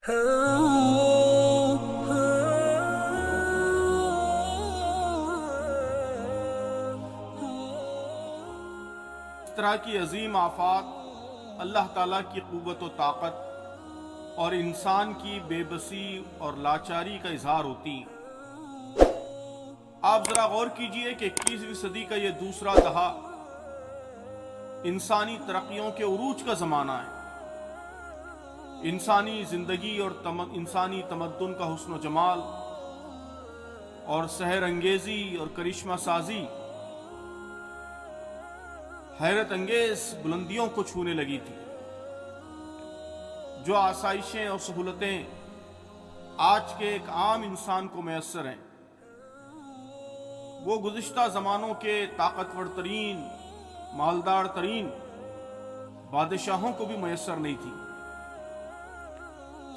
اس طرح کی عظیم آفات اللہ تعالیٰ کی قوت و طاقت اور انسان کی بے بسی اور لاچاری کا اظہار ہوتی ہیں۔ آپ ذرا غور کیجئے کہ 21ویں صدی کا یہ دوسرا دہا انسانی ترقیوں کے عروج کا زمانہ ہے۔ انسانی زندگی اور انسانی تمدن کا حسن و جمال اور سحر انگیزی اور کرشمہ سازی حیرت انگیز بلندیوں کو چھونے لگی تھی۔ جو آسائشیں اور سہولتیں آج کے ایک عام انسان کو میسر ہیں، وہ گزشتہ زمانوں کے طاقتور ترین، مالدار ترین بادشاہوں کو بھی میسر نہیں تھی۔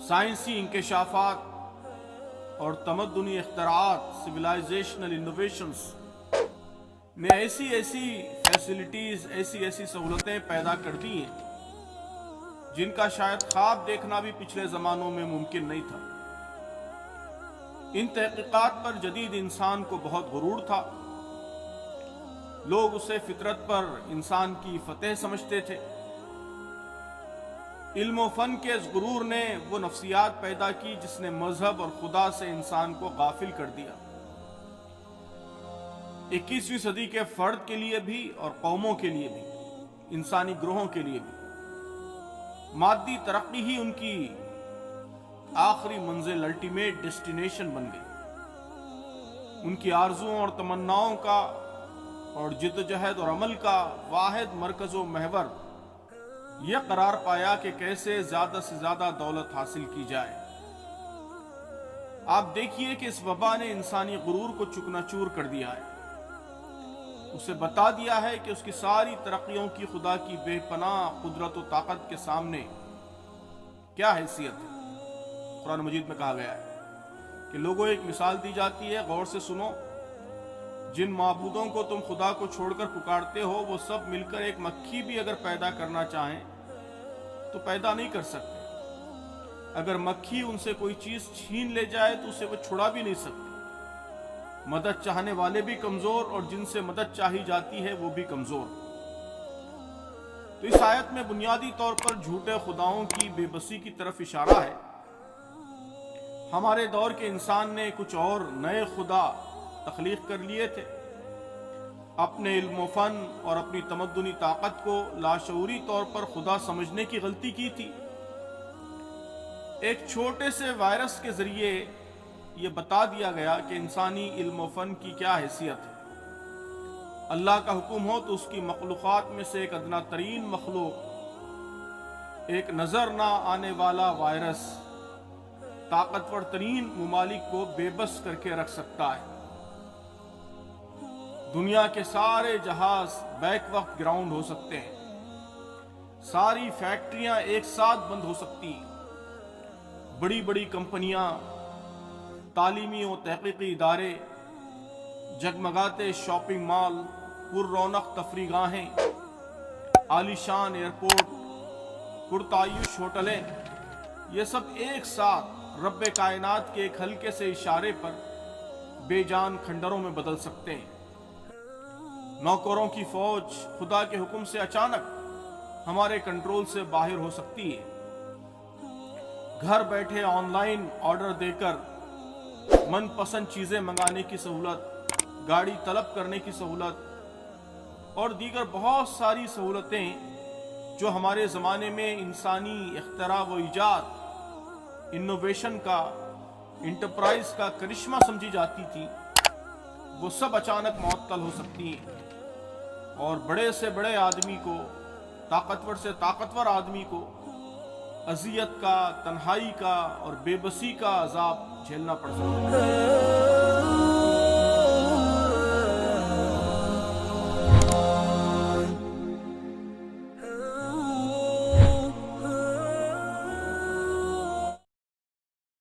سائنسی انکشافات اور تمدنی اختراعات، سویلائزیشنل انوویشنز نے ایسی فیسلٹیز، ایسی سہولتیں پیدا کر دی ہیں جن کا شاید خواب دیکھنا بھی پچھلے زمانوں میں ممکن نہیں تھا۔ ان تحقیقات پر جدید انسان کو بہت غرور تھا۔ لوگ اسے فطرت پر انسان کی فتح سمجھتے تھے۔ علم و فن کے اس غرور نے وہ نفسیات پیدا کی جس نے مذہب اور خدا سے انسان کو غافل کر دیا۔ 21ویں صدی کے فرد کے لیے بھی اور قوموں کے لیے بھی، انسانی گروہوں کے لیے بھی، مادی ترقی ہی ان کی آخری منزل، الٹیمیٹ ڈیسٹینیشن بن گئی۔ ان کی آرزوؤں اور تمناؤں کا اور جدوجہد اور عمل کا واحد مرکز و محور یہ قرار پایا کہ کیسے زیادہ سے زیادہ دولت حاصل کی جائے۔ آپ دیکھیے کہ اس وبا نے انسانی غرور کو چکنا چور کر دیا ہے۔ اسے بتا دیا ہے کہ اس کی ساری ترقیوں کی خدا کی بے پناہ قدرت و طاقت کے سامنے کیا حیثیت ہے۔ قرآن مجید میں کہا گیا ہے کہ لوگوں ایک مثال دی جاتی ہے، غور سے سنو۔ جن معبودوں کو تم خدا کو چھوڑ کر پکارتے ہو وہ سب مل کر ایک مکھی بھی اگر پیدا کرنا چاہیں تو پیدا نہیں کر سکتے۔ اگر مکھی ان سے کوئی چیز چھین لے جائے تو اسے وہ چھڑا بھی نہیں سکتے۔ مدد چاہنے والے بھی کمزور اور جن سے مدد چاہی جاتی ہے وہ بھی کمزور۔ تو اس آیت میں بنیادی طور پر جھوٹے خداؤں کی بے بسی کی طرف اشارہ ہے۔ ہمارے دور کے انسان نے کچھ اور نئے خدا تخلیق کر لیے تھے۔ اپنے علم و فن اور اپنی تمدنی طاقت کو لاشعوری طور پر خدا سمجھنے کی غلطی کی تھی۔ ایک چھوٹے سے وائرس کے ذریعے یہ بتا دیا گیا کہ انسانی علم و فن کی کیا حیثیت ہے۔ اللہ کا حکم ہو تو اس کی مخلوقات میں سے ایک ادنا ترین مخلوق، ایک نظر نہ آنے والا وائرس، طاقتور ترین ممالک کو بے بس کر کے رکھ سکتا ہے۔ دنیا کے سارے جہاز بیک وقت گراؤنڈ ہو سکتے ہیں، ساری فیکٹریاں ایک ساتھ بند ہو سکتی ہیں، بڑی بڑی کمپنیاں، تعلیمی و تحقیقی ادارے، جگمگاتے شاپنگ مال، پر رونق تفریح گاہیں، عالی شان ایئرپورٹ، پرتعیش ہوٹلیں، یہ سب ایک ساتھ رب کائنات کے ایک ہلکے سے اشارے پر بے جان کھنڈروں میں بدل سکتے ہیں۔ نوکروں کی فوج خدا کے حکم سے اچانک ہمارے کنٹرول سے باہر ہو سکتی ہے۔ گھر بیٹھے آن لائن آرڈر دے کر من پسند چیزیں منگانے کی سہولت، گاڑی طلب کرنے کی سہولت اور دیگر بہت ساری سہولتیں جو ہمارے زمانے میں انسانی اختراع و ایجاد، انوویشن کا، انٹرپرائز کا کرشمہ سمجھی جاتی تھی، وہ سب اچانک معطل ہو سکتی ہیں اور بڑے سے بڑے آدمی کو، طاقتور سے طاقتور آدمی کو اذیت کا، تنہائی کا اور بے بسی کا عذاب جھیلنا پڑ سکتا ہے۔